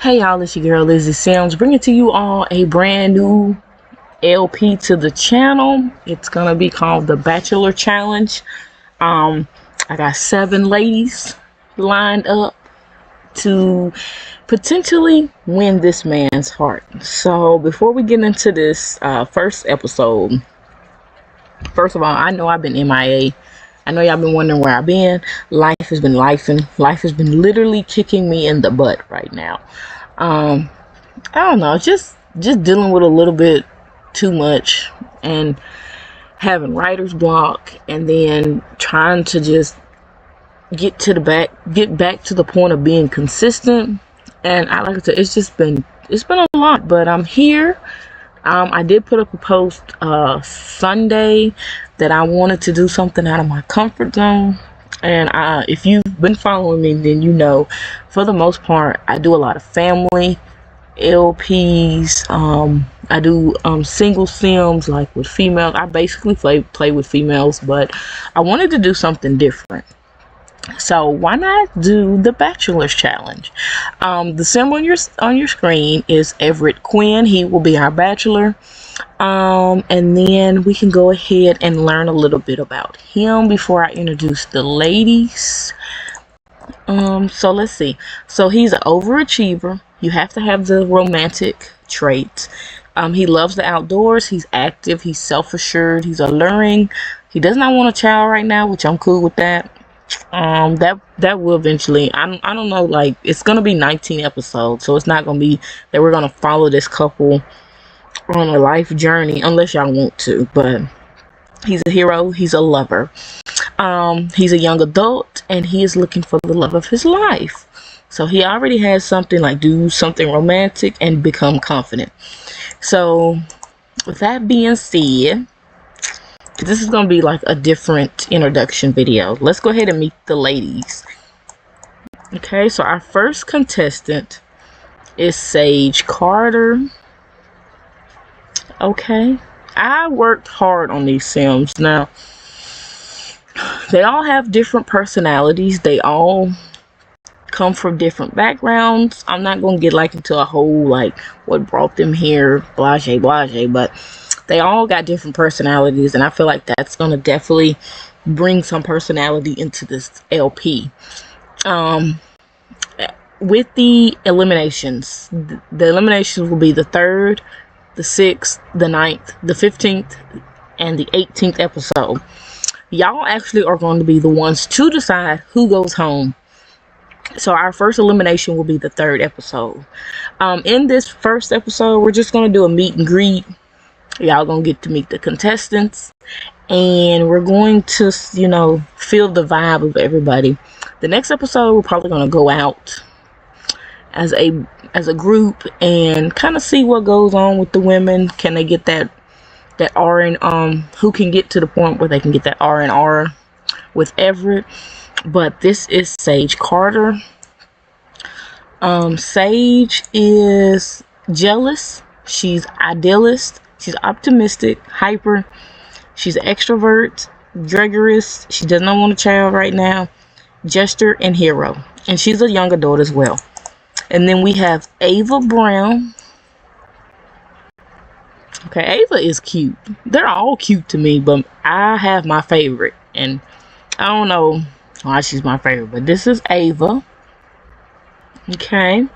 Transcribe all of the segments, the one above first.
Hey y'all, it's your girl Lizzie Sims bringing to you all a brand new LP to the channel. It's gonna be called the Bachelor Challenge. I got 7 ladies lined up to potentially win this man's heart. So before we get into this first episode, first of all, I know I've been MIA. I know y'all been wondering where I've been. Life has been lifing. Life has been literally kicking me in the butt right now. I don't know, just dealing with a little bit too much and having writer's block, and then trying to just get back to the point of being consistent. And like I said, it's been a lot, but I'm here. I did put up a post Sunday that I wanted to do something out of my comfort zone. And if you've been following me, then you know, for the most part, I do a lot of family LPs. I do single sims, like with females. I basically play with females, but I wanted to do something different. So why not do the Bachelor Challenge? The sim on your screen is Everett Quinn. He will be our bachelor. And then we can go ahead and learn a little bit about him before I introduce the ladies. So let's see. So he's an overachiever. You have to have the romantic traits. He loves the outdoors. He's active. He's self-assured. He's alluring. He does not want a child right now, which I'm cool with that. That will eventually. I don't know. Like, it's gonna be 19 episodes, so it's not gonna be that we're gonna follow this couple on a life journey unless y'all want to. But he's a hero. He's a lover. He's a young adult, and he is looking for the love of his life. So he already has something, like do something romantic and become confident. So with that being said, this is going to be like a different introduction video. Let's go ahead and meet the ladies. Okay, so our first contestant is Sage Carter. Okay, I worked hard on these sims. Now, they all have different personalities. They all come from different backgrounds. I'm not going to get like into a whole like what brought them here, blase, but they all got different personalities, and I feel like that's going to definitely bring some personality into this LP. With the eliminations, the eliminations will be the 3rd, the 6th, the 9th, the 15th, and the 18th episode. Y'all actually are going to be the ones to decide who goes home. So our first elimination will be the 3rd episode. In this first episode, we're just going to do a meet and greet. Y'all gonna get to meet the contestants, and we're going to, you know, feel the vibe of everybody. The next episode, we're probably gonna go out as a group and kind of see what goes on with the women. Can they get that R and who can get to the point where they can get that R&R with Everett? But this is Sage Carter. Sage is jealous. She's idealist. She's optimistic, hyper. She's an extrovert, gregarious. She does not want a child right now. Jester and hero. And she's a young adult as well. And then we have Ava Brown. Okay, Ava is cute. They're all cute to me, but I have my favorite. And I don't know why she's my favorite, but this is Ava. Okay.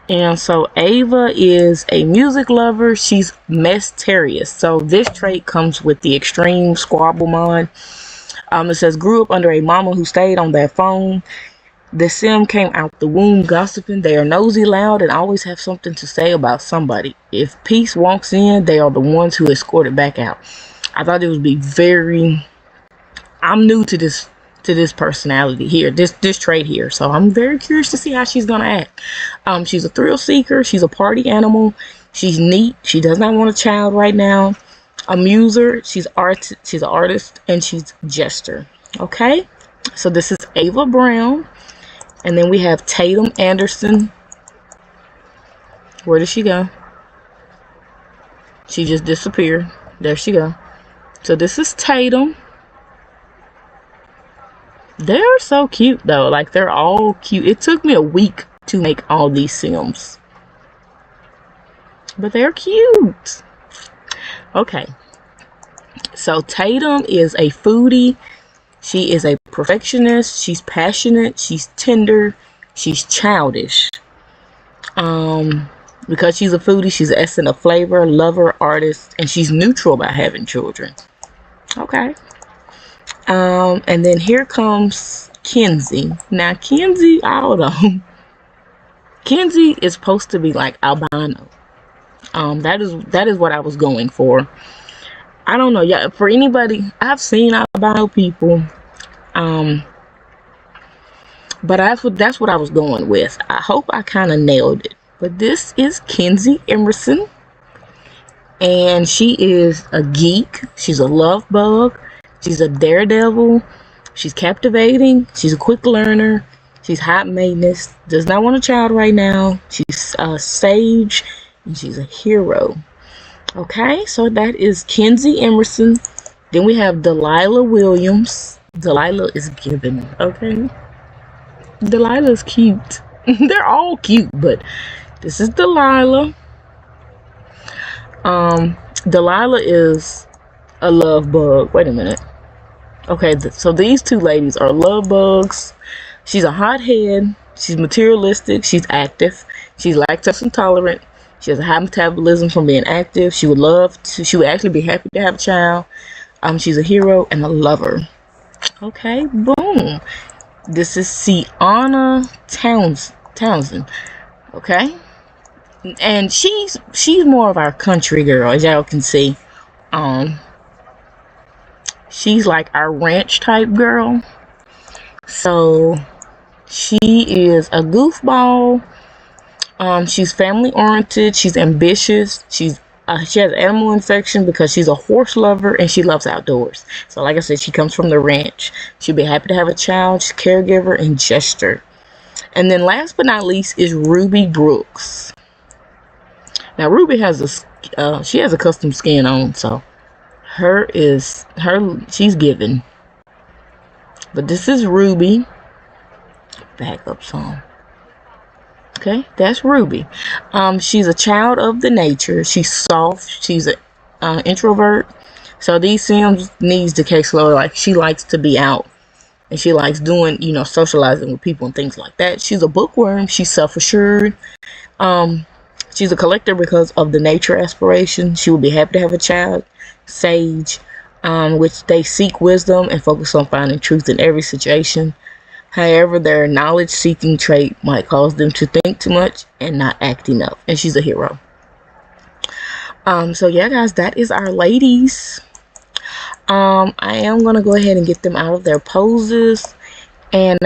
And so Ava is a music lover. She's mysterious. So this trait comes with the extreme squabble mind. It says, grew up under a mama who stayed on their phone. The sim came out the womb gossiping. They are nosy, loud, and always have something to say about somebody. If peace walks in, they are the ones who escort it back out. I thought it would be very... I'm new to this personality here, this trait here, so I'm very curious to see how she's gonna act. She's a thrill seeker. She's a party animal. She's neat. She does not want a child right now. A muser. She's an artist, and she's jester. Okay, so this is Ava Brown, and then we have Tatum Anderson. Where did she go? She just disappeared. There she go. So this is Tatum. They're so cute though. Like, they're all cute. It took me a week to make all these sims. but they're cute. Okay, so Tatum is a foodie. She is a perfectionist. She's passionate. She's tender. She's childish. Because she's a foodie, she's an essence of flavor, lover, artist, and she's neutral about having children. Okay. And then here comes Kenzie. Now, Kenzie, I don't know. Kenzie is supposed to be like albino. That is what I was going for. I don't know. Yeah, for anybody, I've seen albino people. But that's what I was going with. I hope I kind of nailed it. But this is Kenzie Emerson, and she is a geek. She's a love bug. She's a daredevil. She's captivating. She's a quick learner. She's hot maintenance. Does not want a child right now. She's sage, and she's a hero. Okay, so that is Kenzie Emerson. Then we have Delilah Williams. Delilah is given. Okay, Delilah is cute. They're all cute, but this is Delilah. Delilah is a love bug. Wait a minute. Okay, so these two ladies are love bugs. She's a hothead. She's materialistic. She's active. She's lactose intolerant. She has a high metabolism from being active. She would actually be happy to have a child. She's a hero and a lover. Okay, boom. This is Sienna Townsend. Okay. And she's more of our country girl, as y'all can see. She's like our ranch type girl. So she is a goofball. She's family oriented. She's ambitious. She has animal infection because she's a horse lover and she loves outdoors. So like I said, she comes from the ranch. She'll be happy to have a child. She's a caregiver and jester. And then last but not least is Ruby Brooks. Now Ruby has she has a custom skin on, so she's given. But this is Ruby. Back up some. Okay, that's Ruby. She's a child of the nature. She's soft. She's an introvert. So these Sims needs to take slow. Like, she likes to be out. And she likes doing, socializing with people and things like that. She's a bookworm. She's self-assured. She's a collector because of the nature aspiration. She will be happy to have a child. Sage, which they seek wisdom and focus on finding truth in every situation. However, their knowledge-seeking trait might cause them to think too much and not act enough. And she's a hero. So yeah, guys, that is our ladies. I am going to go ahead and get them out of their poses. And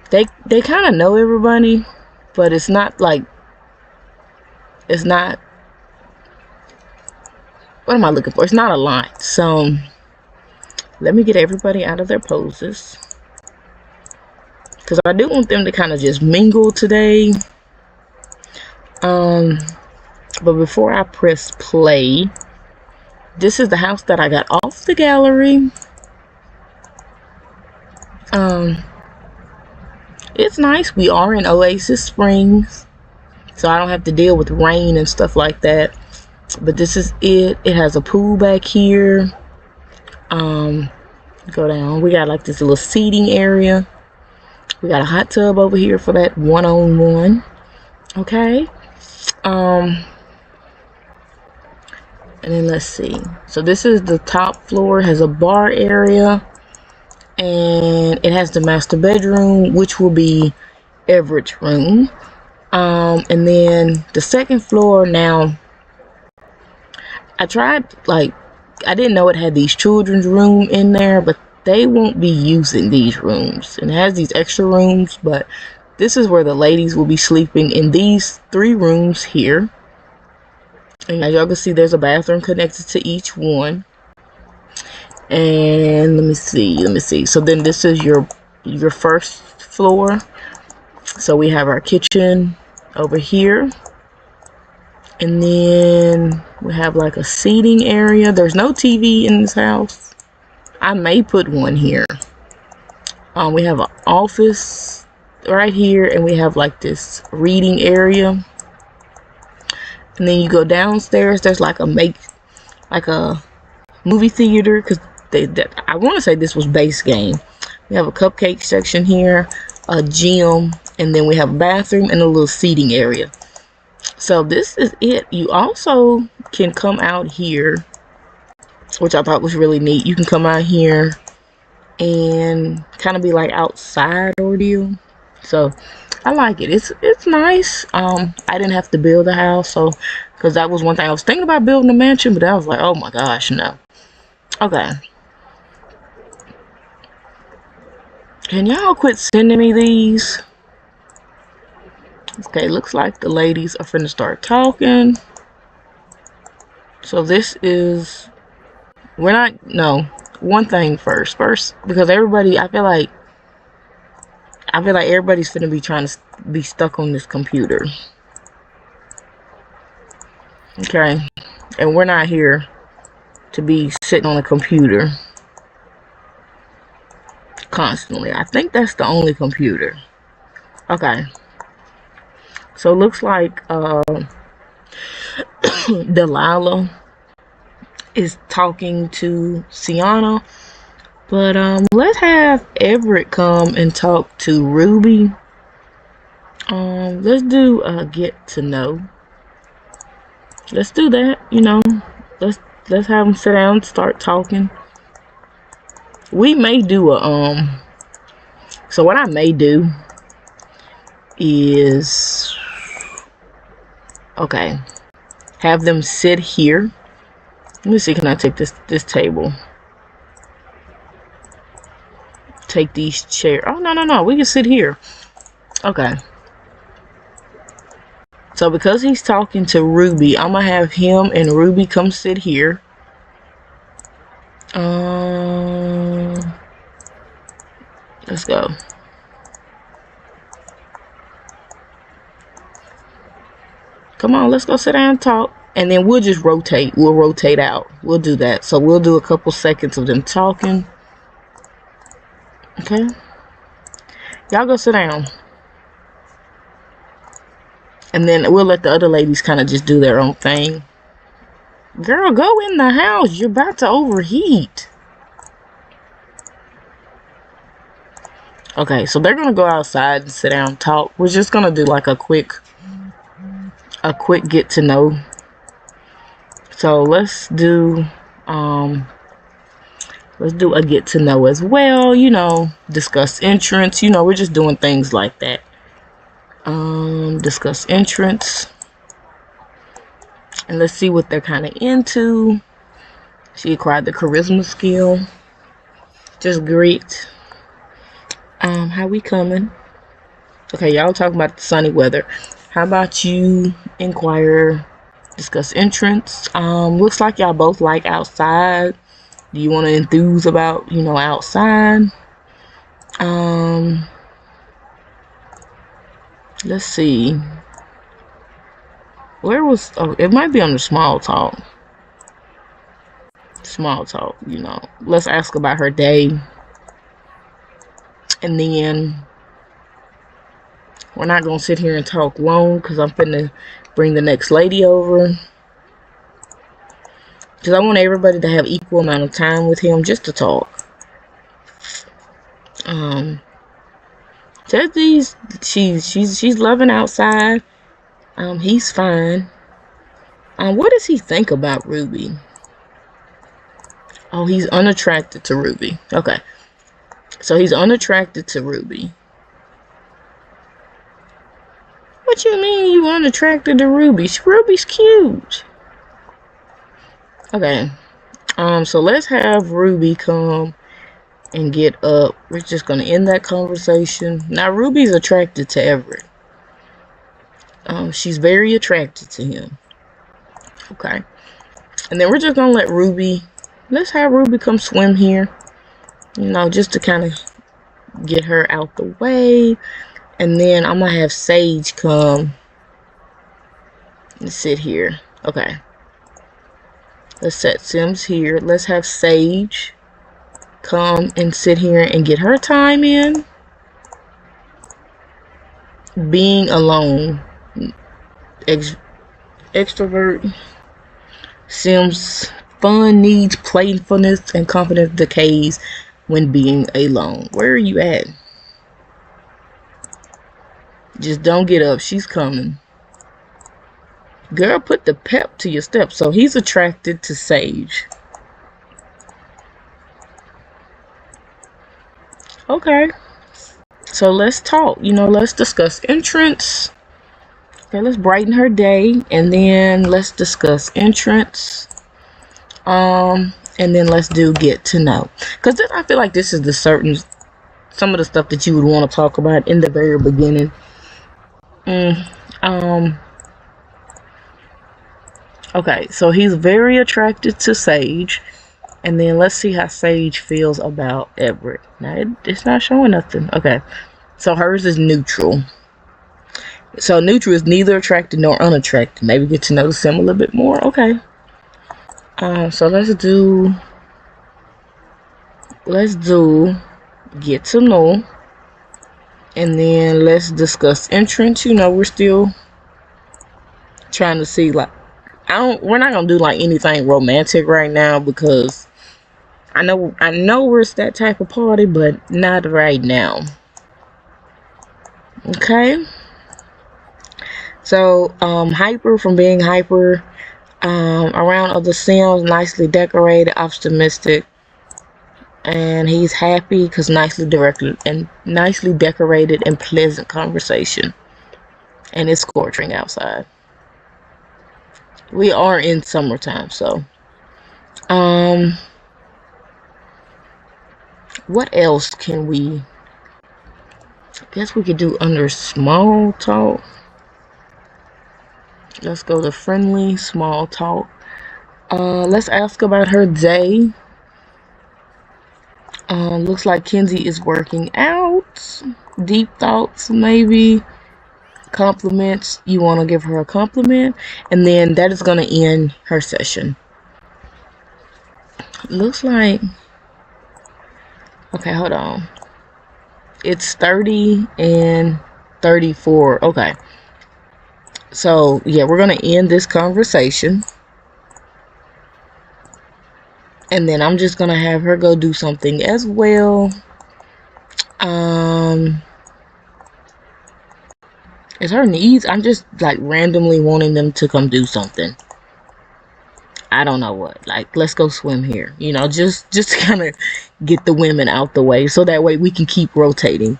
they kind of know everybody, but it's not like, what am I looking for? It's not a lot. So let me get everybody out of their poses, because I do want them to kind of just mingle today. But before I press play, this is the house that I got off the gallery. It's nice. We are in Oasis Springs, so I don't have to deal with rain and stuff like that. But this is it. It has a pool back here. Go down. We got like this little seating area. We got a hot tub over here for that one-on-one. Okay. And then let's see. So this is the top floor. It has a bar area. And it has the master bedroom, which will be Everett's room. And then the second floor, now, I didn't know it had these children's room in there, but they won't be using these rooms. And it has these extra rooms, but this is where the ladies will be sleeping in these 3 rooms here. And as y'all can see, there's a bathroom connected to each one. And let me see. So then this is your first floor. So we have our kitchen over here. And then we have like a seating area. There's no TV in this house. I may put one here. We have an office right here, and we have like this reading area. And then you go downstairs. There's like a movie theater, because I want to say this was base game. We have a cupcake section here, a gym, and then we have a bathroom and a little seating area. So this is it. You also can come out here, which I thought was really neat. You can come out here and kind of be like outside ordeal. So I like it. It's nice. I didn't have to build a house, so because that was one thing I was thinking about, building a mansion, but I was like, oh my gosh, no. Okay. Can y'all quit sending me these? Okay, looks like the ladies are finna start talking. So this is, one thing first, because everybody, I feel like everybody's finna be trying to be stuck on this computer. Okay, and we're not here to be sitting on a computer constantly. I think that's the only computer. Okay, so it looks like Delilah is talking to Sienna, but let's have Everett come and talk to Ruby. Let's do a get to know. Let's do that. Let's have them sit down and start talking. We may do a so what I may do is, okay, have them sit here. Let me see, can I take this table? Take these chairs. Oh, no, we can sit here. Okay. So because he's talking to Ruby, I'm gonna have him and Ruby come sit here. Let's go. Come on, let's go sit down and talk. And then we'll just rotate. We'll rotate out. We'll do that. So we'll do a couple seconds of them talking. Okay. Y'all go sit down. And then we'll let the other ladies kind of just do their own thing. Girl, go in the house. You're about to overheat. Okay, so they're going to go outside and sit down and talk. We're just going to do like a quick get to know. So let's do a get to know as well, discuss entrance, we're just doing things like that. Discuss entrance. And let's see what they're kind of into. She acquired the charisma skill. Just great. How we coming? Okay, y'all talking about the sunny weather. How about you inquire, discuss entrance? Looks like y'all both like outside. Do you want to enthuse about, outside? Let's see. Where was, it might be under small talk. Small talk, Let's ask about her day. And then we're not going to sit here and talk long because I'm finna bring the next lady over. Because I want everybody to have equal amount of time with him just to talk. Teddy's, she's loving outside. He's fine. What does he think about Ruby? Oh, he's unattracted to Ruby. Okay. So he's unattracted to Ruby. What you mean you unattracted to Ruby? Ruby's cute. Okay. So let's have Ruby come and get up. We're just gonna end that conversation. Now Ruby's attracted to Everett. She's very attracted to him. Okay. And then we're just gonna let Ruby, let's have Ruby come swim here. Just to kind of get her out the way. And then I'm gonna have Sage come and sit here. Okay. Let's set Sims here. Let's have Sage come and sit here and get her time in. Being alone Extrovert. Sims. Fun needs playfulness and confidence decays when being alone. Where are you at? Just don't get up. She's coming. Girl, put the pep to your step. So he's attracted to Sage. Okay. So let's talk. Let's discuss entrance. Okay, let's brighten her day. And then let's discuss entrance. And then let's do get to know. Because then I feel like this is some of the stuff that you would want to talk about in the very beginning. Okay, so he's very attracted to Sage. And then let's see how Sage feels about Everett. Now, it's not showing nothing. Okay, so hers is neutral. So neutral is neither attracted nor unattracted. Maybe get to know Sim a little bit more. Okay. So let's do get to know. And then let's discuss entrance. We're still trying to see, like, we're not gonna do like anything romantic right now because I know we're that type of party, but not right now. Okay. So hyper, from being hyper, around other Sims, nicely decorated, optimistic, and he's happy because nicely decorated and pleasant conversation, and it's scorching outside. We are in summertime, so what else can we? I guess we could do under small talk. Let's go to friendly small talk. Let's ask about her day. Looks like Kenzie is working out. Deep thoughts, maybe. Compliments. You want to give her a compliment, and then that is going to end her session. Looks like, okay, hold on, it's 30 and 34. Okay, so yeah, we're going to end this conversation, and then I'm just going to have her go do something as well. It's her needs. I'm just like randomly wanting them to come do something. I don't know what. Like, let's go swim here. Just to kind of get the women out the way, so that way we can keep rotating.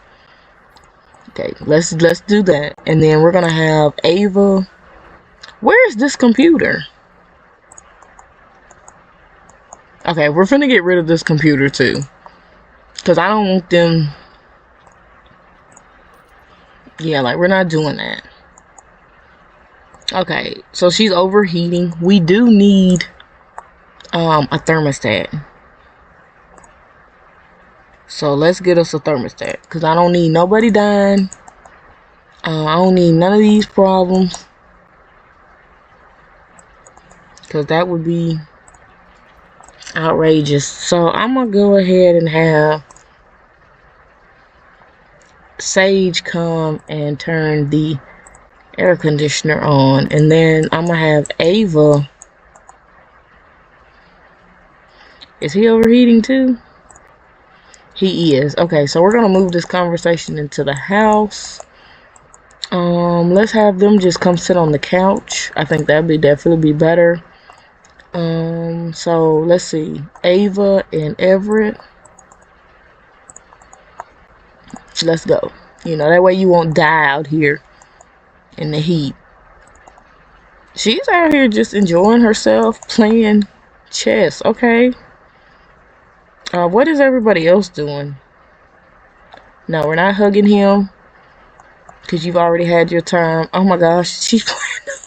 Okay, let's do that, and then we're gonna have Ava. Where is this computer? Okay, we're finna get rid of this computer too, because I don't want them. Yeah, like, we're not doing that. Okay, so she's overheating. We do need a thermostat. So let's get us a thermostat, because I don't need nobody dying. I don't need none of these problems, because that would be outrageous. So I'm gonna go ahead and have Sage come and turn the air conditioner on, and then I'm gonna have Ava. Is he overheating too? He is. Okay, so we're gonna move this conversation into the house. Let's have them just come sit on the couch. I think that'd definitely be better. So let's see, Ava and Everett. Let's go. That way you won't die out here in the heat. She's out here just enjoying herself, playing chess. Okay. What is everybody else doing? No, we're not hugging him, because you've already had your time. Oh my gosh, she's playing.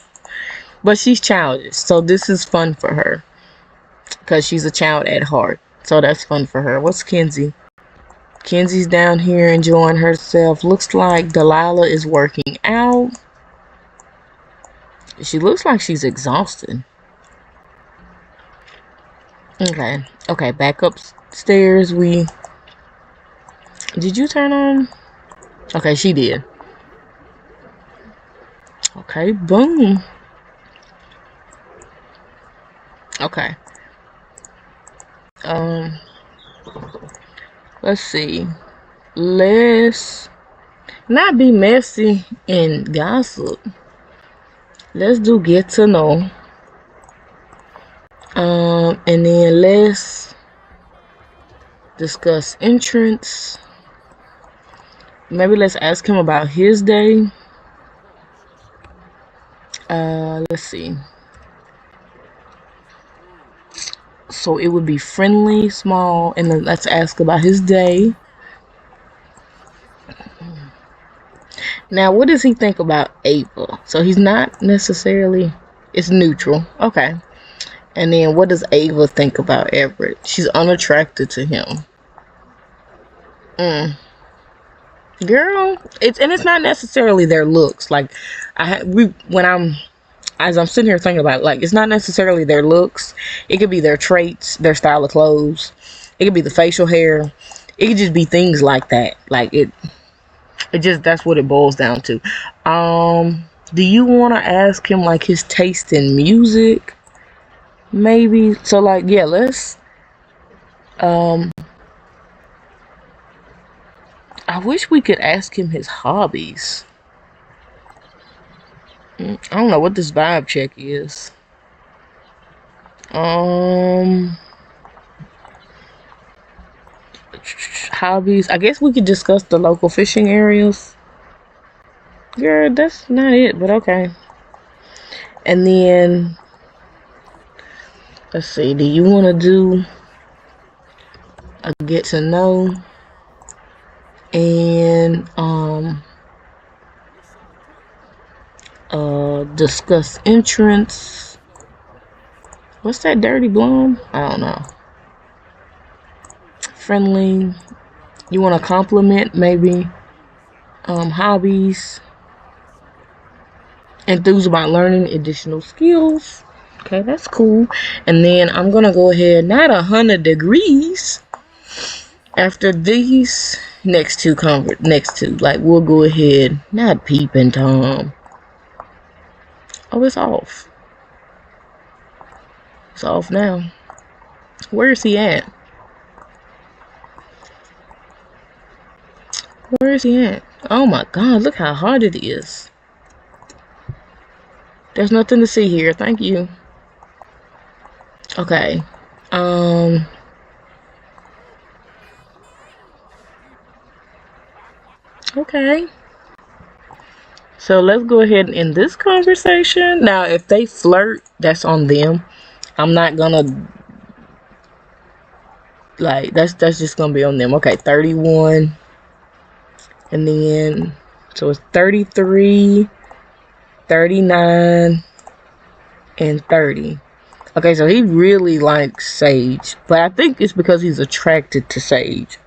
But she's childish, so this is fun for her, because she's a child at heart. So that's fun for her. What's Kenzie? Kenzie's down here enjoying herself. Looks like Delilah is working out. She looks like she's exhausted. Okay, back upstairs. Did you turn on? Okay, she did. Okay, boom. Okay. Um, let's see. Let's not be messy and gossip. Let's do get to know. And then let's discuss entrance. Maybe let's ask him about his day. Let's see. So it would be friendly, small, and then let's ask about his day. Now, what does he think about Ava? So he's not necessarily, it's neutral. Okay. And then what does Ava think about Everett? She's unattracted to him. Girl, it's not necessarily their looks. Like as I'm sitting here thinking about it, like it's not necessarily their looks. It could be their traits, their style of clothes. It could be the facial hair. It could just be things like that. Like it just, that's what it boils down to. Do you want to ask him like his taste in music? Maybe. So like, yeah, let's I wish we could ask him his hobbies. I don't know what this vibe check is. Hobbies. I guess we could discuss the local fishing areas. Girl, that's not it, but okay. And then let's see. Do you want to do a get to know? And discuss entrance. What's that dirty blonde? I don't know. Friendly. You want to compliment maybe? Hobbies. Enthused about learning additional skills. Okay, that's cool. And then I'm gonna go ahead, not 100 degrees. After these next two, like we'll go ahead, not peeping Tom. Oh, it's off. It's off now. Where is he at? Where is he at? Oh my God, look how hard it is. There's nothing to see here. Thank you. Okay. Okay. So let's go ahead and end this conversation. Now, if they flirt, that's on them. I'm not gonna, like, that's just gonna be on them. Okay, 31. And then, so it's 33, 39, and 30. Okay, so he really likes Sage. But I think it's because he's attracted to Sage.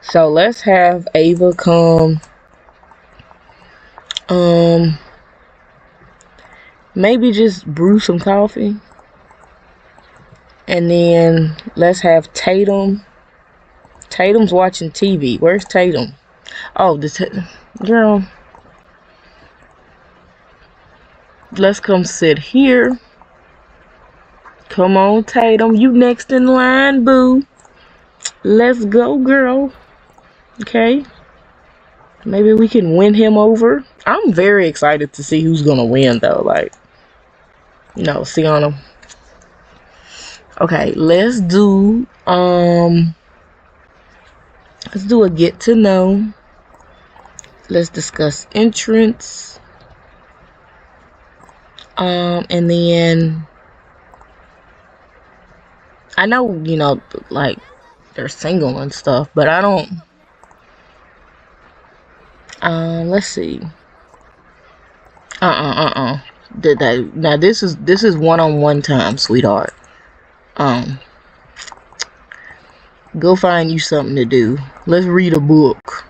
So let's have Ava come. Maybe just brew some coffee. And then let's have Tatum. Tatum's watching TV. Where's Tatum? Oh, girl. Let's come sit here. Come on, Tatum. You next in line, boo. Let's go, girl. Okay. Maybe we can win him over. I'm very excited to see who's gonna win, though. Like, you know, see on him. Okay, let's do a get to know. Let's discuss entrance. And then I know, you know, like they're single and stuff, but I don't. Let's see. Did that now? This is one-on-one time, sweetheart. Go find you something to do. Let's read a book.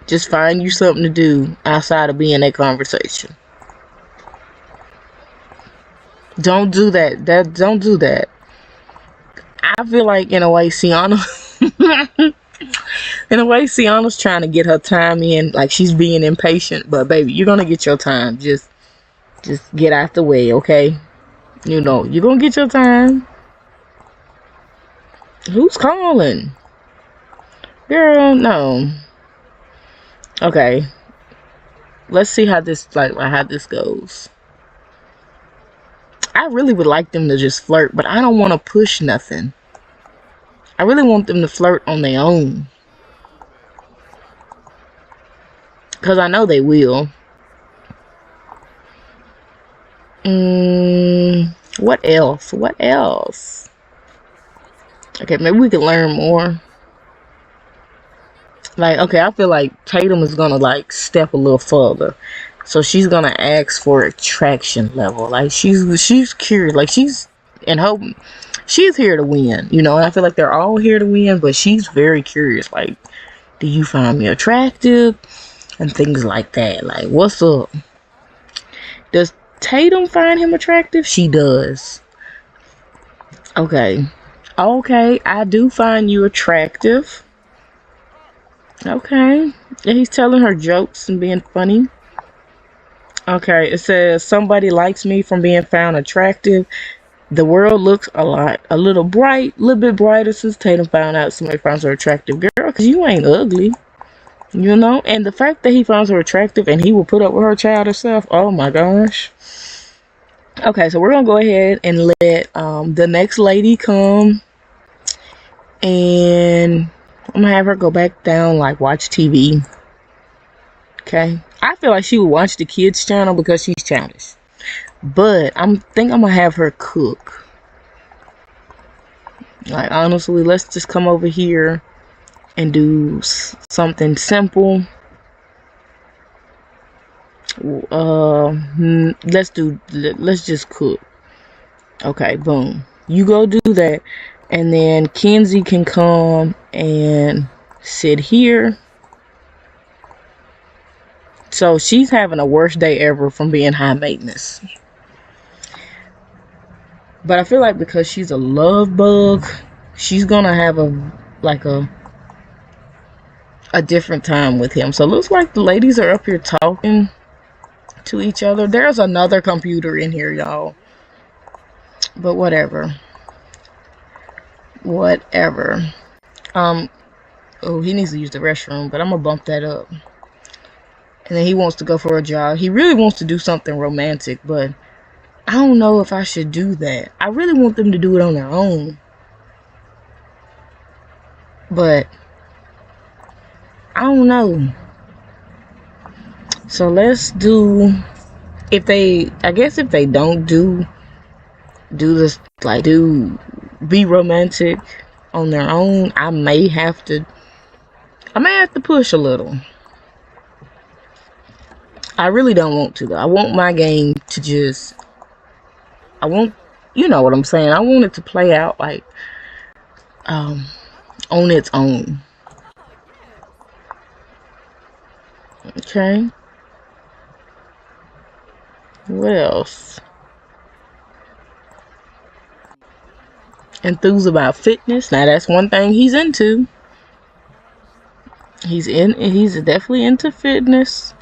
Just find you something to do outside of being a conversation. Don't do that. Don't do that. I feel like in a way, Sienna's trying to get her time in, like she's being impatient. But baby, you're gonna get your time. Just get out the way, okay? You know, you're gonna get your time. Who's calling? Girl, no. Okay. Let's see how this goes. I really would like them to just flirt, but I don't want to push nothing. I really want them to flirt on their own. Because I know they will. What else? What else? Okay, maybe we can learn more. Like, okay, I feel like Tatum is gonna like step a little further. So she's gonna ask for attraction level. Like she's curious. Like she's and hope she's here to win. You know, and I feel like they're all here to win, but she's very curious. Like, do you find me attractive? And things like that. Like, what's up? Does Tatum find him attractive? She does. Okay. Okay, I do find you attractive. Okay. And he's telling her jokes and being funny. Okay, it says somebody likes me from being found attractive. The world looks a little bit brighter since Tatum found out somebody finds her attractive. Girl, because you ain't ugly. You know? And the fact that he finds her attractive and he will put up with her child herself. Oh my gosh. Okay, so we're going to go ahead and let the next lady come. And I'm going to have her go back down, like, watch TV. Okay? I feel like she would watch the kids' channel because she's childish. But I think I'm going to have her cook. Like, honestly, let's just come over here and do something simple. Let's just cook. Okay, boom. You go do that. And then Kenzie can come and sit here. So she's having a worst day ever from being high maintenance. But I feel like because she's a love bug, she's gonna have a different time with him. So it looks like the ladies are up here talking to each other. There's another computer in here, y'all. But whatever. Whatever. Oh, he needs to use the restroom, but I'm gonna bump that up. And then he wants to go for a jog. He really wants to do something romantic, but I don't know if I should do that. I really want them to do it on their own. But I don't know. So let's do, if they don't do this, like, be romantic on their own, I may have to push a little. I really don't want to, though. I want my game to just, you know what I'm saying? I want it to play out like, on its own. Okay. What else? Enthused about fitness. Now that's one thing he's into. He's definitely into fitness.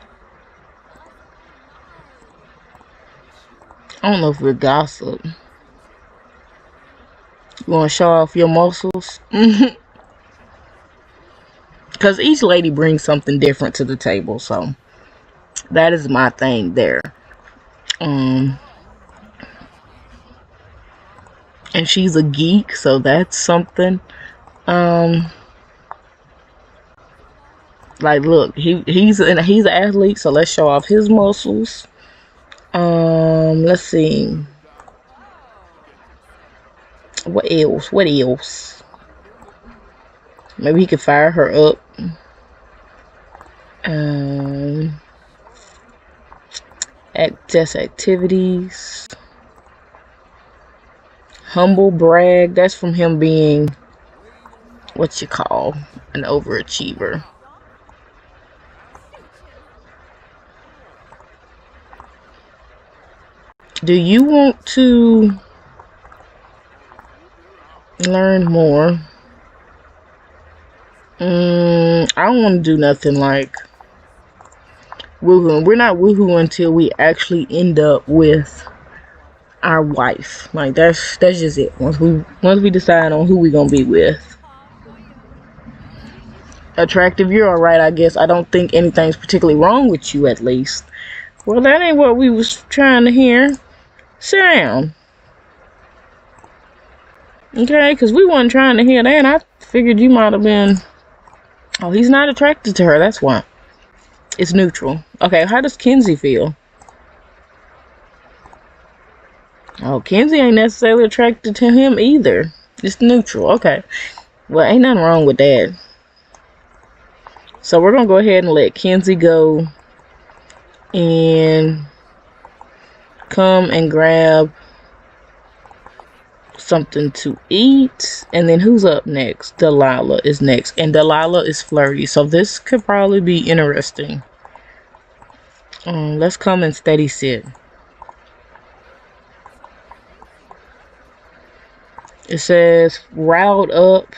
I don't know if we're gossip. You want to show off your muscles? Because each lady brings something different to the table, so that is my thing there. And she's a geek, so that's something. Like, look, he's an athlete, so let's show off his muscles. Let's see. What else? Maybe he could fire her up. Test activities. Humble brag. That's from him being what you call an overachiever. Do you want to learn more? I don't want to do nothing like woohoo. We're not woohoo until we actually end up with our wife. Like that's just it. Once we decide on who we gonna be with. Attractive, you're alright, I guess. I don't think anything's particularly wrong with you, at least. Well, that ain't what we was trying to hear. Sit down. Okay, because we wasn't trying to hear that. I figured you might have been... Oh, he's not attracted to her, that's why. It's neutral. Okay, how does Kenzie feel? Oh, Kenzie ain't necessarily attracted to him either. It's neutral. Okay. Well, ain't nothing wrong with that. So we're going to go ahead and let Kenzie go and come and grab something to eat. And then who's up next? Delilah is next. And Delilah is flirty. So this could probably be interesting. Let's come and steady sit. It says riled up.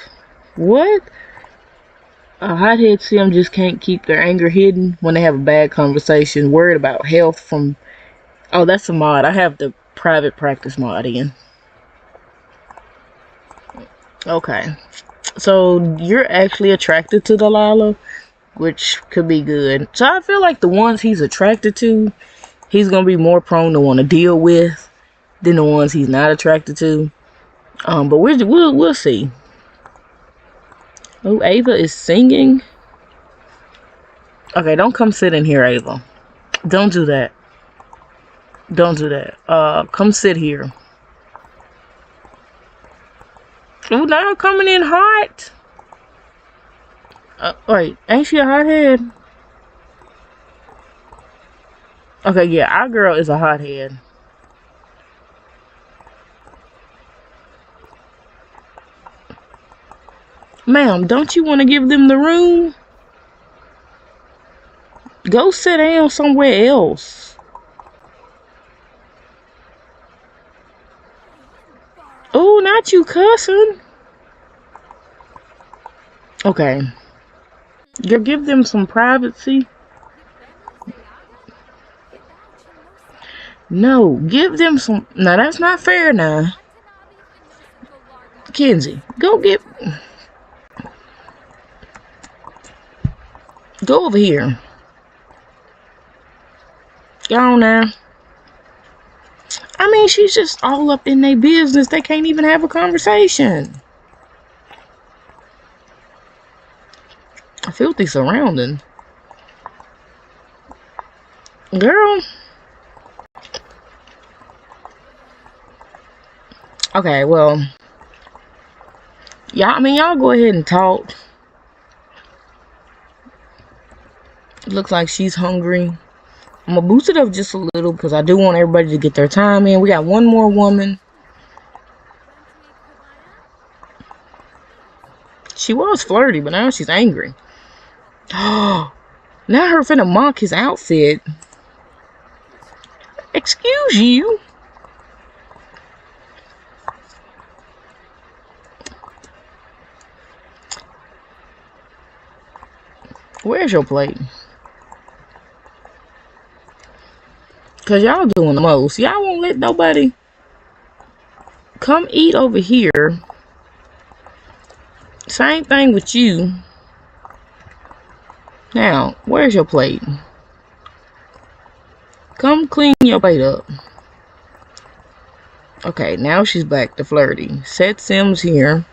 What? A hothead sim just can't keep their anger hidden when they have a bad conversation, worried about health from... Oh, that's a mod. I have the private practice mod in. Okay. So you're actually attracted to Delilah, which could be good. So I feel like the ones he's attracted to, he's going to be more prone to want to deal with than the ones he's not attracted to. But we'll see. Oh, Ava is singing. Okay, don't come sit in here, Ava. Don't do that. Don't do that. Come sit here. Oh, now coming in hot. Wait, ain't she a hothead? Okay, yeah, our girl is a hothead. Ma'am, don't you want to give them the room? Go sit down somewhere else. Oh, not you cussing. Okay. You give them some privacy. No, give them some... Now, that's not fair now. Kenzie, go get... Go over here. Go on now. I mean, she's just all up in their business. They can't even have a conversation. A filthy surrounding. Girl. Okay, well. Y'all go ahead and talk. Looks like she's hungry. I'm gonna boost it up just a little because I do want everybody to get their time in. We got one more woman. She was flirty, but now she's angry. Oh, now her finna mock his outfit. Excuse you. Where's your plate? Cause y'all doing the most. Y'all won't let nobody come eat over here. Same thing with you. Now, where's your plate? Come clean your plate up. Okay, now she's back to flirty. Set Sims here.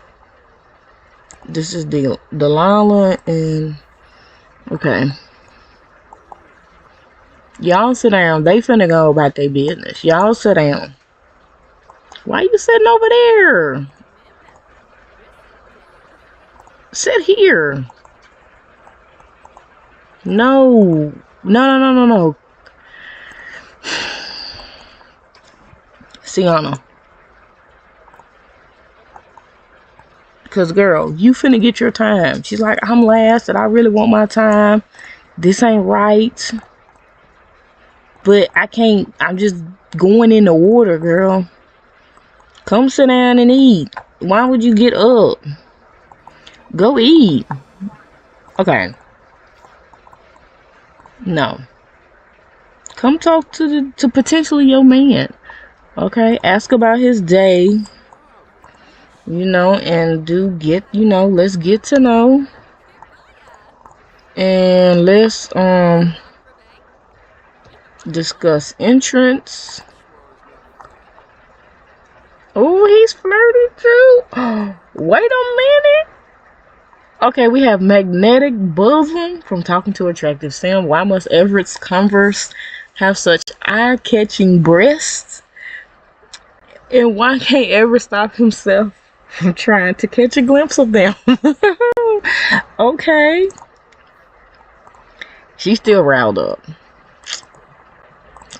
This is Delilah and... Okay. Y'all sit down. They finna go about their business. Y'all sit down. Why you sitting over there? Sit here. No. No. Sienna. Because, girl, you finna get your time. She's like, I'm last and I really want my time. This ain't right. But I can't. I'm just going in the order, girl. Come sit down and eat. Why would you get up? Go eat. Okay. No. Come talk to potentially your man. Okay, ask about his day, and let's get to know. And let's discuss entrance. Oh, he's flirty too. Wait a minute. Okay, we have magnetic bosom from talking to attractive Sam. Why must Everett's Converse have such eye-catching breasts? And why can't Everett stop himself from trying to catch a glimpse of them? Okay. She's still riled up.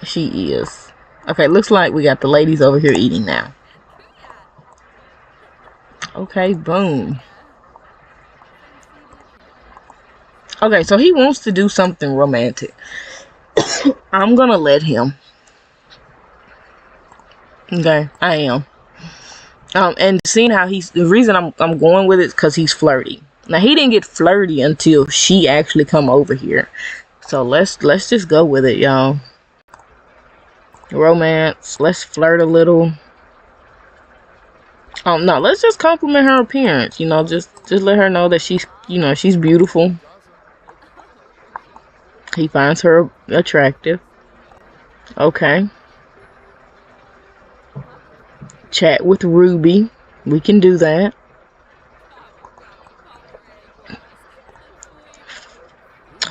She is. Okay, looks like we got the ladies over here eating now. Okay, boom. Okay, so he wants to do something romantic. I'm gonna let him. Okay, I am. And seeing how the reason I'm going with it is because he's flirty. Now he didn't get flirty until she actually come over here. So let's just go with it, y'all. Romance. Let's flirt a little. No, let's just compliment her appearance. Just let her know that she's beautiful. He finds her attractive. Okay. Chat with Ruby. We can do that.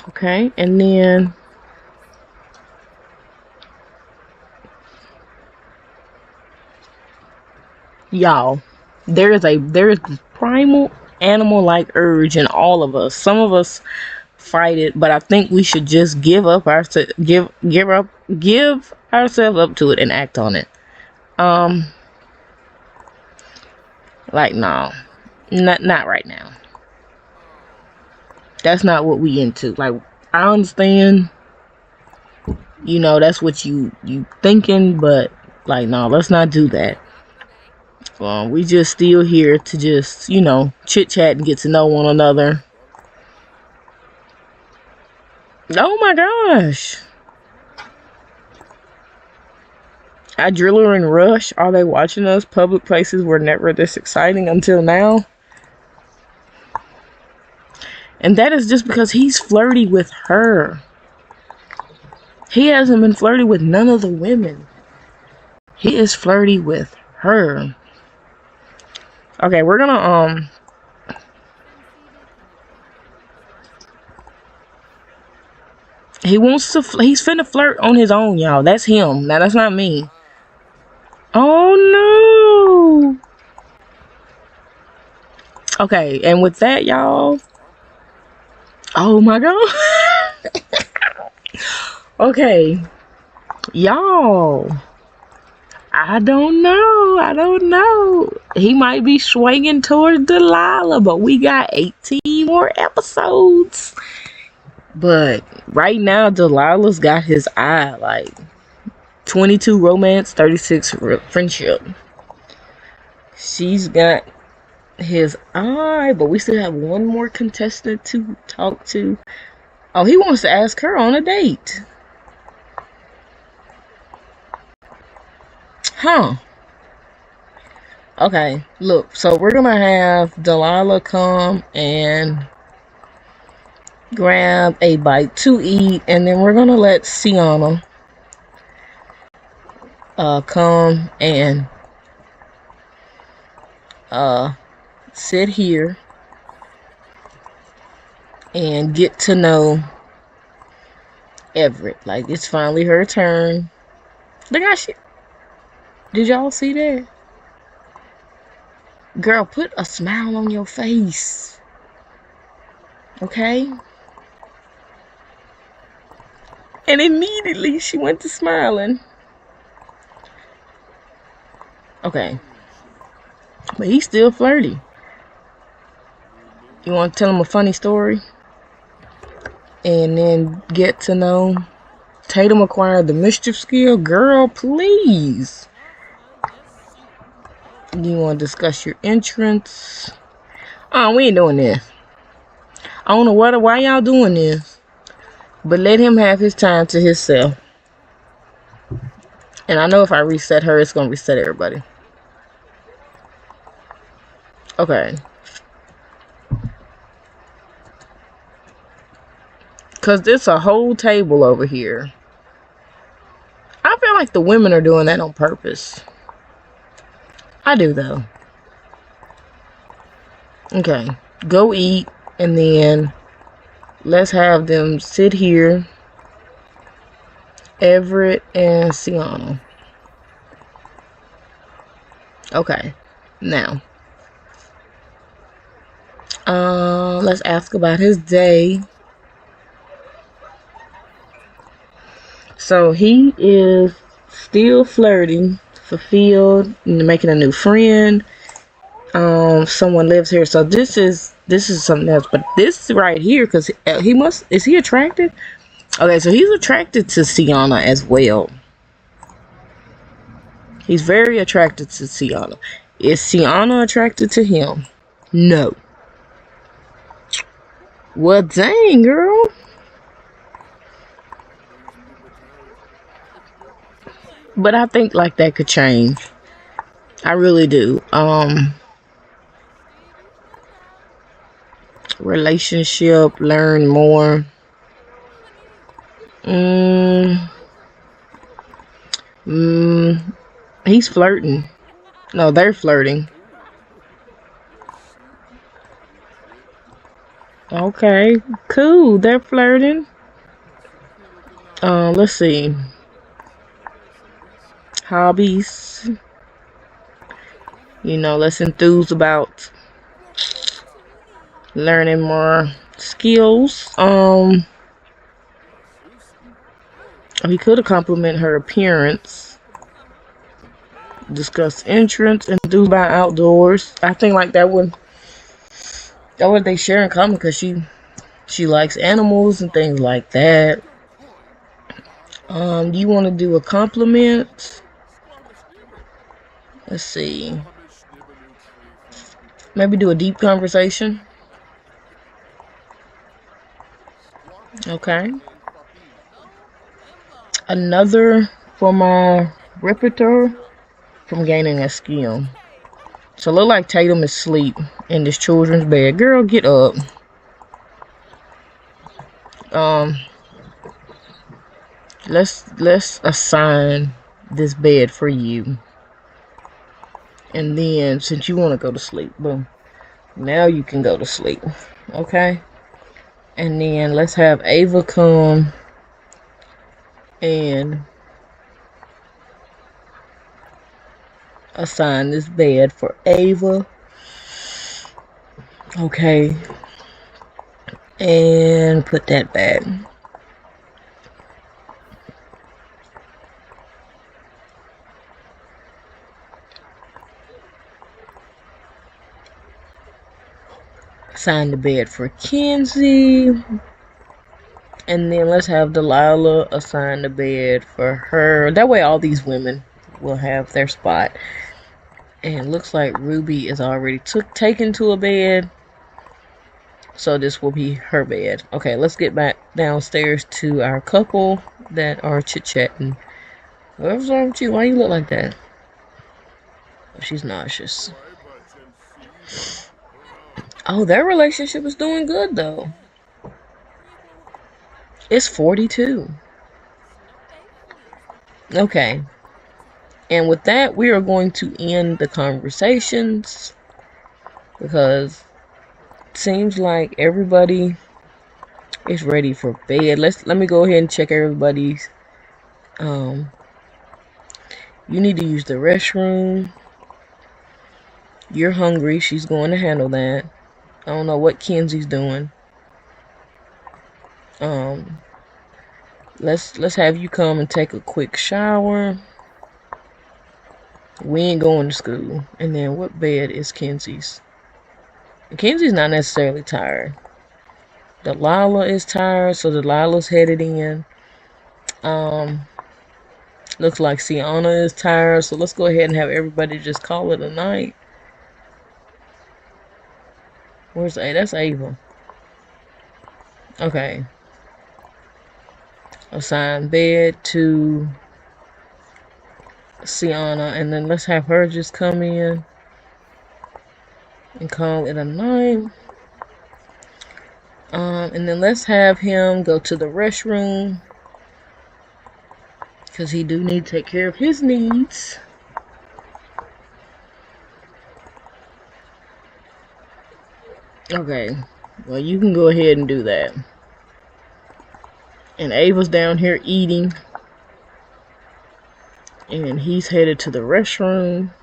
Okay, and then y'all, there is primal animal-like urge in all of us. Some of us fight it, but I think we should just give ourselves up to it and act on it. Like, no, not right now. That's not what we into. Like, I understand, that's what you thinking, but like, no, let's not do that. We just still here to just, chit chat and get to know one another. Oh my gosh. Adrenaline and Rush. Are they watching us? Public places were never this exciting until now. And that is just because he's flirty with her. He hasn't been flirty with none of the women. He is flirty with her. Okay, we're gonna he's finna flirt on his own, y'all. That's him. Now that's not me. Oh no. Okay, and with that, y'all. Oh my god. Okay. Y'all. I don't know. He might be swinging towards Delilah, but we got 18 more episodes. But right now, Delilah's got his eye. Like 22 romance, 36 friendship. She's got his eye, but we still have one more contestant to talk to. Oh, he wants to ask her on a date. Huh. Okay, look, so we're gonna have Delilah come and grab a bite to eat, and then we're gonna let Sienna come and sit here and get to know Everett. Like, it's finally her turn. Look how did y'all see that? Girl, put a smile on your face. Okay? And immediately she went to smiling. Okay. But he's still flirty. You want to tell him a funny story? And then get to know. Tatum acquired the mischief skill. Girl, please. You want to discuss your entrance? Oh, we ain't doing this. I don't know why y'all doing this. But let him have his time to himself. And I know if I reset her, it's going to reset everybody. Okay. Because there's a whole table over here. I feel like the women are doing that on purpose. I do, though. Okay. Go eat. And then let's have them sit here. Everett and Challegne. Okay. Now. Let's ask about his day. So he is still flirting, fulfilled, making a new friend. Someone lives here, so this is something else. But this right here, because is he attracted? Okay, so he's attracted to Challegne as well. He's very attracted to Challegne. Is Challegne attracted to him? No. Well, dang, girl. But I think like that could change. I really do. Relationship, learn more. He's flirting. No, they're flirting. Okay, cool. They're flirting. Let's see. Hobbies. You know, let's enthuse about learning more skills. He could have complimented her appearance. Discuss interests, enthused by outdoors. I think like that would they share in common because she likes animals and things like that. Do you want to do a compliment? Let's see. Maybe do a deep conversation. Okay. Another for my repertoire from gaining a skill. So look like Tatum is asleep in this children's bed. Girl, get up. Let's assign this bed for you. And then since you want to go to sleep, boom. Now you can go to sleep. Okay? And then let's have Ava come and assign this bed for Ava. Okay. And put that back. Assign the bed for Kenzie. And then let's have Delilah assign the bed for her. That way all these women will have their spot. And looks like Ruby is already taken to a bed. So this will be her bed. Okay, let's get back downstairs to our couple that are chit-chatting. What's wrong with you? Why you look like that? Oh, she's nauseous. Oh, their relationship is doing good, though. It's 42. Okay. And with that, we are going to end the conversations because it seems like everybody is ready for bed. Let me go ahead and check everybody's. You need to use the restroom. You're hungry. She's going to handle that. I don't know what Kenzie's doing. Let's have you come and take a quick shower. We ain't going to school. And then what bed is Kenzie's? Kenzie's not necessarily tired. Delilah is tired, so Delilah's headed in. Looks like Challegne is tired, so let's go ahead and have everybody just call it a night. Where's A? That's Ava. Okay. Assign bed to Sienna, and then let's have her just come in and call it a night. And then let's have him go to the restroom because he do need to take care of his needs. Okay, well, you can go ahead and do that. And Ava's down here eating, and he's headed to the restroom.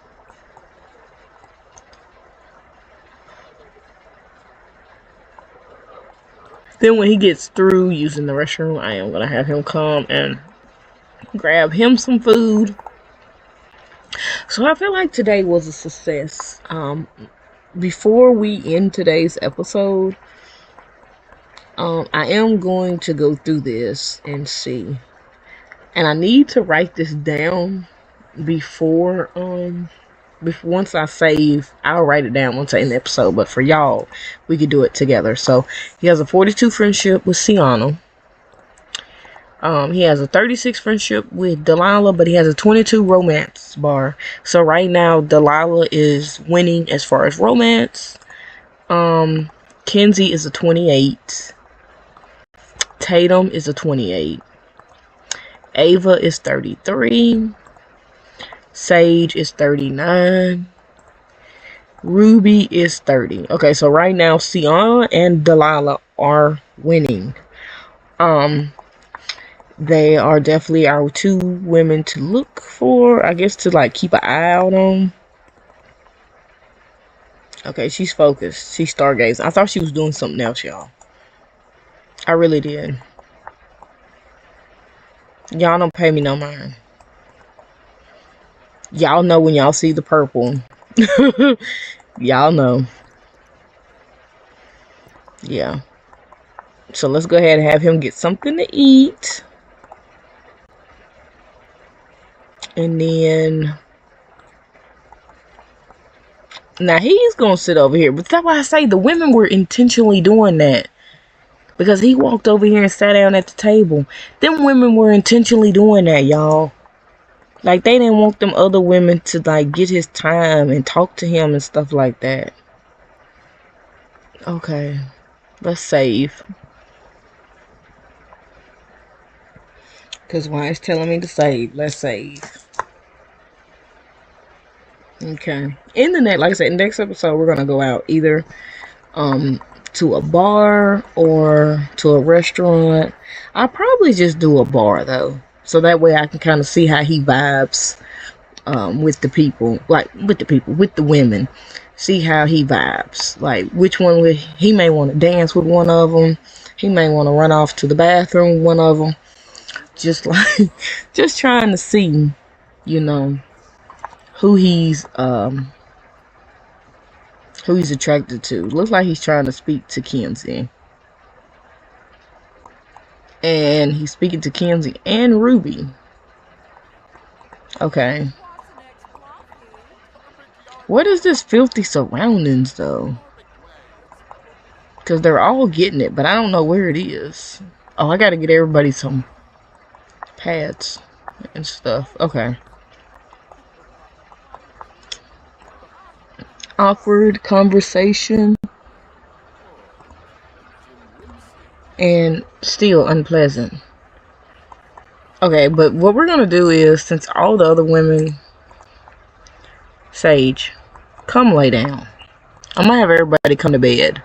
Then when he gets through using the restroom, I am gonna have him come and grab him some food. So I feel like today was a success. Before we end today's episode, I am going to go through this and see. And I need to write this down before once I save. I'll write it down once I end the episode, but for y'all, we could do it together. So he has a 42 friendship with Sienna. He has a 36 friendship with Delilah, but he has a 22 romance bar. So right now, Delilah is winning as far as romance. Kenzie is a 28. Tatum is a 28. Ava is 33. Sage is 39. Ruby is 30. Okay, so right now, Sienna and Delilah are winning. They are definitely our two women to look for, I guess, to like keep an eye out on. Okay, she's focused. She's stargazing. I thought she was doing something else, y'all. I really did. Y'all don't pay me no mind. Y'all know when y'all see the purple. Y'all know. Yeah. So let's go ahead and have him get something to eat. And then... Now he's gonna sit over here. But that's why I say the women were intentionally doing that. Because he walked over here and sat down at the table. Them women were intentionally doing that, y'all. Like, they didn't want them other women to, like, get his time and talk to him and stuff like that. Okay. Let's save. Because why it's telling me to save. Let's save. Okay. In the next, like I said, next episode, we're going to go out either to a bar or to a restaurant. I'll probably just do a bar, though. So that way I can kind of see how he vibes with the people. Like, with the women. See how he vibes. Like, which one he may want to dance with one of them. He may want to run off to the bathroom with one of them. Just like, just trying to see, you know, who he's attracted to. Looks like he's trying to speak to Kenzie. And he's speaking to Kenzie and Ruby. Okay. What is this filthy surroundings, though? Because they're all getting it, but I don't know where it is. Oh, I gotta get everybody some pads and stuff. Okay. Awkward conversation. And still unpleasant. Okay, but what we're gonna do is, since all the other women... Sage, come lay down. I'm gonna have everybody come to bed.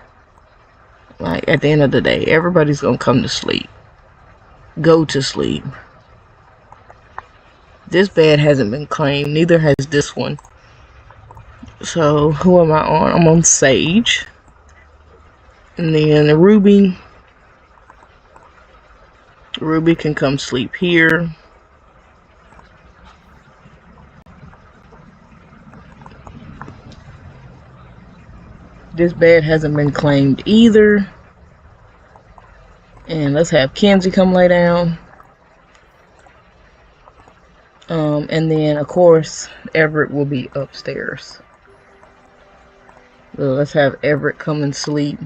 Like, at the end of the day, everybody's gonna come to sleep. Go to sleep. This bed hasn't been claimed. Neither has this one. So, who am I on? I'm on Sage. And then Ruby. Ruby can come sleep here. This bed hasn't been claimed either. And let's have Kenzie come lay down. And then, of course, Everett will be upstairs. So let's have Everett come and sleep.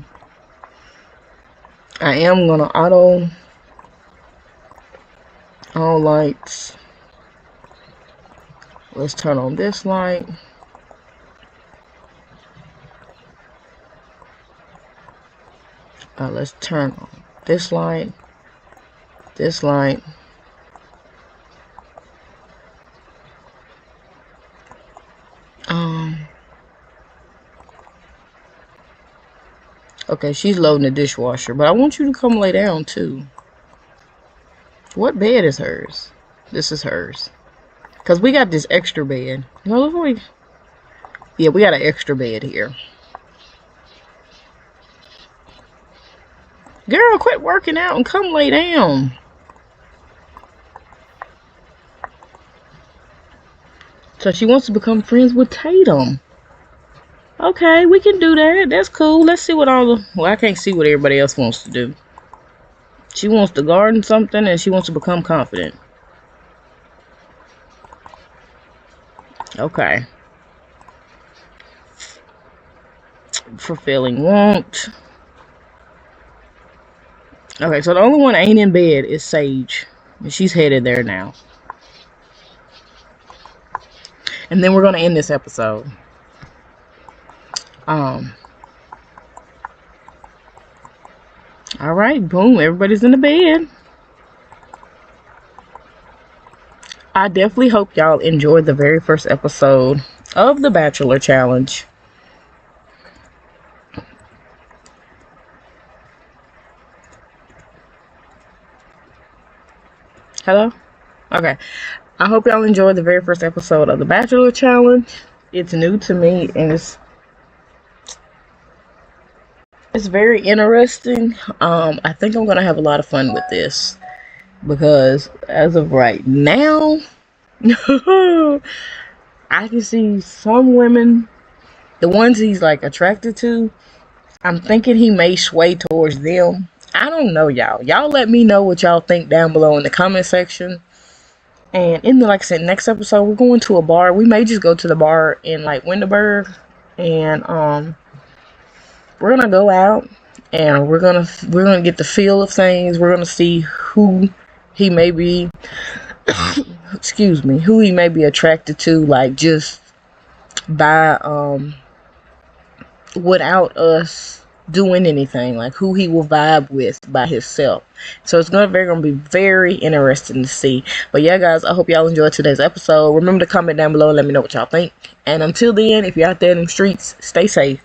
I am going to auto all lights. Let's turn on this light. Let's turn on this light. This light. Okay, she's loading the dishwasher, but I want you to come lay down too. What bed is hers? This is hers. Because we got this extra bed. Yeah, we got an extra bed here. Girl, quit working out and come lay down. So she wants to become friends with Tatum. Okay, we can do that. That's cool. Let's see what all the... Well, I can't see what everybody else wants to do. She wants to garden something and she wants to become confident. Okay. Fulfilling want. Okay, so the only one that ain't in bed is Sage. And she's headed there now. And then we're going to end this episode. Alright, boom. Everybody's in the bed. I definitely hope y'all enjoyed the very first episode of the Bachelor Challenge. Hello? Okay. I hope y'all enjoyed the very first episode of the Bachelor Challenge. It's new to me and it's very interesting. I think I'm gonna have a lot of fun with this because as of right now, I can see some women, the ones he's like attracted to, I'm thinking he may sway towards them. I don't know, y'all. Y'all let me know what y'all think down below in the comment section. And in the, like I said, next episode, we're going to a bar. We may just go to the bar in like Winterberg, and we're gonna go out and we're gonna get the feel of things. We're gonna see who he may be excuse me, who he may be attracted to, like just by without us doing anything, like who he will vibe with by himself. So it's gonna be very interesting to see. But yeah, guys, I hope y'all enjoyed today's episode. Remember to comment down below and let me know what y'all think. And until then, if you're out there in the streets, stay safe.